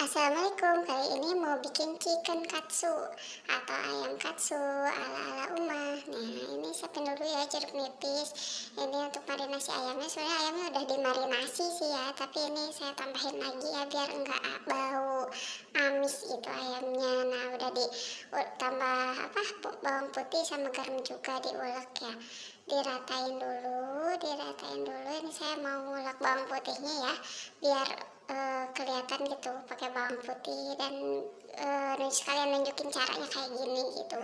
Assalamualaikum, kali ini mau bikin chicken katsu atau ayam katsu ala-ala Uma. Nah, ini siapin dulu ya jeruk nipis. Ini untuk marinasi ayamnya, sebenarnya ayamnya udah dimarinasi sih ya, tapi ini saya tambahin lagi ya biar enggak bau amis gitu ayamnya. Nah, udah tambah bawang putih sama garam juga diulek ya. Diratain dulu. Ini saya mau ngulek bawang putihnya ya, biar kelihatan gitu pakai bawang putih dan sekalian nunjukin caranya kayak gini gitu.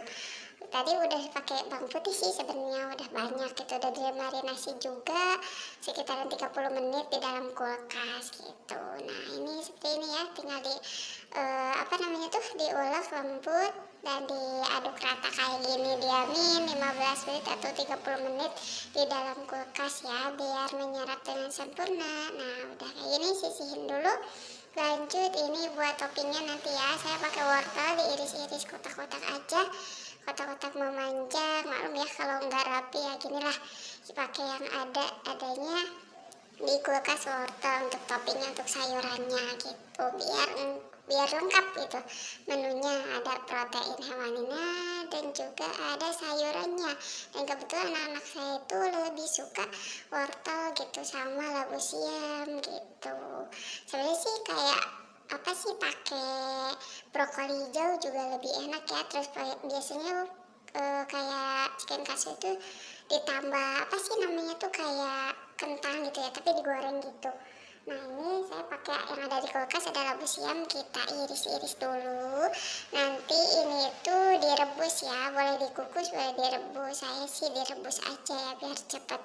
Tadi udah pakai bawang putih sih sebenarnya udah banyak gitu, udah dimarinasi juga sekitaran 30 menit di dalam kulkas gitu. Nah ini seperti ini ya, tinggal diulek lembut dan diaduk rata kayak gini, diamin 15 menit atau 30 menit di dalam kulkas ya biar menyerap dengan sempurna. Nah udah kayak gini sisihin dulu. Lanjut ini buat toppingnya nanti ya, saya pakai wortel diiris-iris kotak-kotak aja, kotak-kotak memanjang. Maklum ya kalau nggak rapi ya ginilah, pakai yang adanya di kulkas wortel untuk toppingnya, untuk sayurannya gitu, biar lengkap gitu menunya, ada protein hewaninya dan juga ada sayurannya. Dan kebetulan anak-anak saya itu lebih suka wortel gitu sama labu siam gitu. Sebenarnya sih kayak pakai brokoli hijau juga lebih enak ya. Terus biasanya kayak chicken katsu itu ditambah kayak kentang gitu ya, tapi digoreng gitu. Nah ini saya pakai yang ada di kulkas, ada labu siam, kita iris-iris dulu. Nanti ini tuh direbus ya, boleh dikukus boleh direbus, saya sih direbus aja ya biar cepet.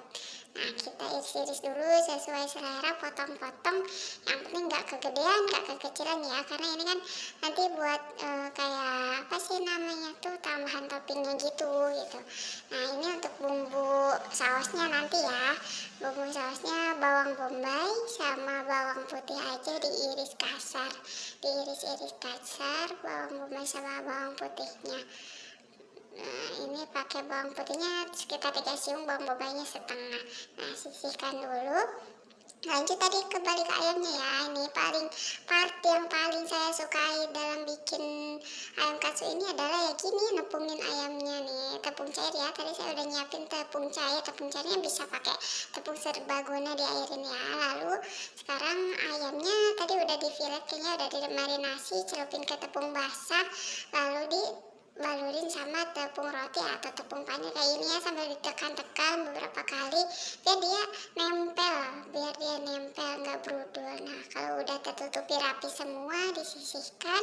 Nah kita iris-iris dulu sesuai selera, potong-potong, yang penting nggak kegedean nggak kekecilan ya, karena ini kan nanti buat tambahan toppingnya gitu. Nah ini untuk bumbu sausnya nanti ya, bumbu sausnya bawang bombay sama bawang putih aja diiris kasar, bawang bombay sama bawang putihnya. Nah ini pakai bawang putihnya sekitar 3 siung, bawang bombaynya setengah. Nah sisihkan dulu. Lanjut tadi kembali ke ayamnya ya. Ini part yang paling saya sukai dalam bikin ayam katsu ini adalah ya gini, nepungin ayamnya nih, tepung cair ya. Tadi saya udah nyiapin tepung cairnya bisa pakai tepung serbaguna diairin ya. Lalu sekarang ayamnya tadi udah di-fillet, kayaknya udah dimarinasi, celupin ke tepung basah, lalu balurin sama tepung roti atau tepung panir kayak ini ya, sambil ditekan-tekan beberapa kali biar dia nempel nggak brudul. Nah kalau udah tertutupi rapi semua disisihkan,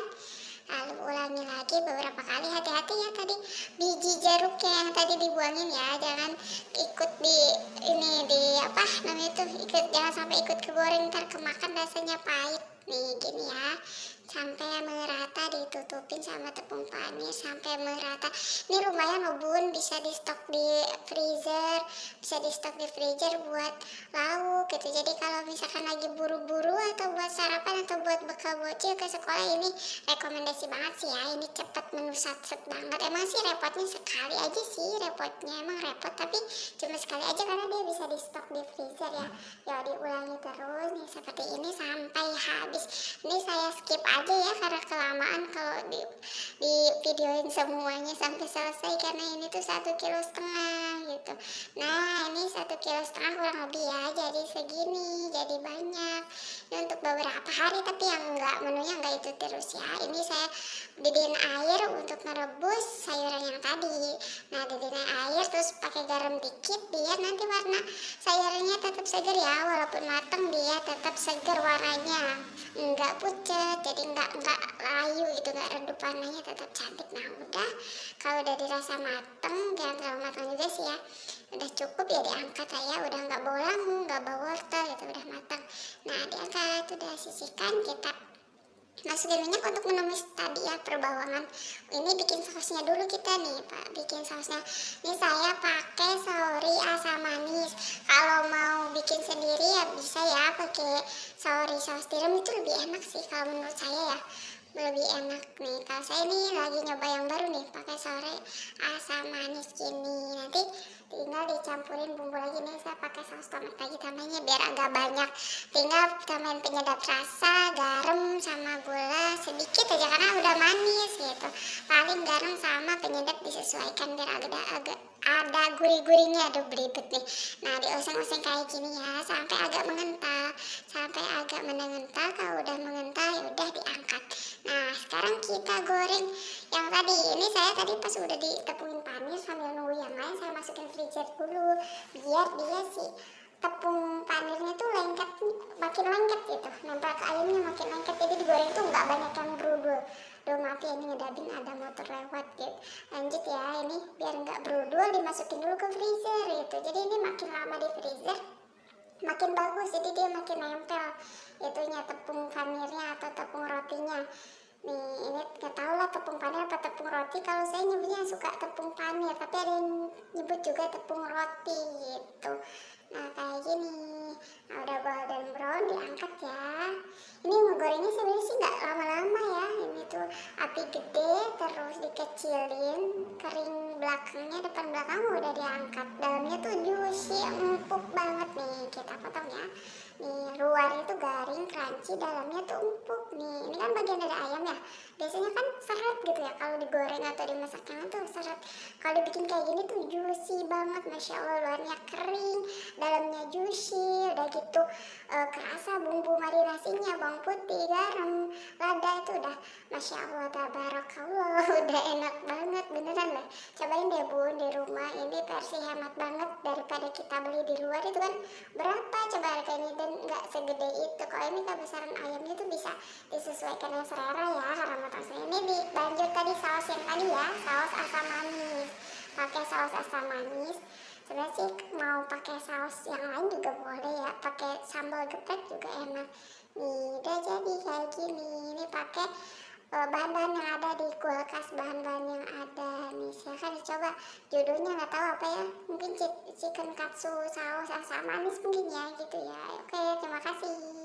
lalu ulangi lagi beberapa kali. Hati-hati ya tadi biji jeruknya yang tadi dibuangin ya, jangan ikut jangan sampai ikut kegoreng, ntar kemakan rasanya pahit nih. Gini ya, sampai merata, ditutupin sama tepung panir sampai merata. Ini lumayan loh bun, bisa di stok di freezer buat lauk gitu. Jadi kalau misalkan lagi buru-buru atau buat sarapan atau buat bekal bocil ke sekolah, ini rekomendasi banget sih ya. Ini cepet menu satset banget. Emang sih repotnya sekali aja sih, emang repot, tapi cuma sekali aja karena dia bisa di stok di freezer ya. Ya diulangi terus nih seperti ini sampai habis. Ini saya skip aja ya karena kelamaan kalau di videoin semuanya sampai selesai, karena ini tuh 1,5 kg gitu. Nah ini 1,5 kg kurang lebih ya, jadi segini, jadi banyak. Ini untuk beberapa hari, tapi menunya enggak itu terus ya. Ini saya didiin air untuk merebus sayuran yang tadi. Nah didiin air terus pakai garam dikit biar nanti warna sayurannya tetap segar ya, walaupun matang dia tetap segar warnanya, enggak pucat, jadi enggak layu gitu, enggak redup, warnanya tetap cantik. Nah udah, kalau udah dirasa mateng, jangan terlalu matang juga sih ya, udah cukup ya diangkat aja, udah nggak bau lamu, nggak bau wortel gitu, udah matang. Nah diangkat, udah sisihkan, kita masukin minyak untuk menumis tadi ya perbawangan. Ini bikin sausnya dulu kita nih Pak, bikin sausnya. Ini saya pakai saori asam manis. Kalau mau bikin sendiri ya bisa ya pakai saus tiram, itu lebih enak sih kalau menurut saya ya, lebih enak nih. Kalau saya ini lagi nyoba yang baru nih, pakai saori asam manis gini. Nanti tinggal dicampurin bumbu lagi nih, saya pakai saus tomat lagi tambahinnya biar agak banyak. Tinggal tambahin penyedap rasa, garam sama gula sedikit aja karena udah manis gitu. Paling garam sama penyedap disesuaikan biar agak ada gurih-gurihnya. Aduh belibet nih. Nah dioseng-oseng kayak gini ya sampai agak mengental, sampai agak mengental. Kalau udah mengental ya udah diangkat. Nah sekarang kita goreng yang tadi. Ini saya tadi pas udah ditepungin panis sambil nunggu yang lain saya masukin freezer dulu biar dia sih tepung panirnya tuh lengket, makin lengket gitu, nempel ke ayamnya makin lengket, jadi digoreng tuh nggak banyak yang berudul. Duh maaf ya ini ngedabing ada motor lewat gitu. Lanjut ya, ini biar nggak berudul dimasukin dulu ke freezer gitu, jadi ini makin lama di freezer makin bagus, jadi dia makin nempel itunya tepung panirnya atau tepung rotinya. Nih ini gak tau lah tepung panir apa tepung roti, kalau saya nyebutnya suka tepung panir tapi ada yang nyebut juga tepung roti gitu. Nah kayak gini. Nah udah golden brown diangkat ya. Ini ngegorengnya sebenarnya sih nggak lama-lama ya, ini tuh api gede terus dikecilin, kering belakangnya, depan belakang udah diangkat. Dalamnya tuh juicy, empuk banget nih. Kita potong ya. Nih luarnya tuh garing, crunchy, dalamnya tuh empuk nih. Ini kan bagian dari ayam ya. Biasanya kan seret gitu ya kalau digoreng atau dimasak tangan tuh seret. Kalau dibikin kayak gini tuh juicy banget, masya Allah. Luarnya kering, dalamnya juicy, udah gitu kerasa bumbu marinasinya, bawang putih, garam, lada itu udah masya Allah, tabarakallah. Udah enak banget beneran lah. Cobain deh bun di rumah, ini versi hemat banget daripada kita beli di luar. Itu kan berapa coba harganya dan nggak segede itu. Kalau ini kebesaran ayamnya tuh bisa disesuaikan dengan selera ya, karena matang saya ini dilanjut tadi saus yang tadi ya, saus asam manis. Pakai saus asam manis. Sebenarnya sih mau pakai saus yang lain juga boleh ya, pakai sambal geprek juga enak. Nih udah jadi kayak gini. Ini pakai bahan-bahan yang ada di kulkas, bahan-bahan yang ada nih. Silahkan dicoba, judulnya nggak tahu apa ya, mungkin chicken katsu saus asam manis mungkin ya gitu ya. Oke terima kasih.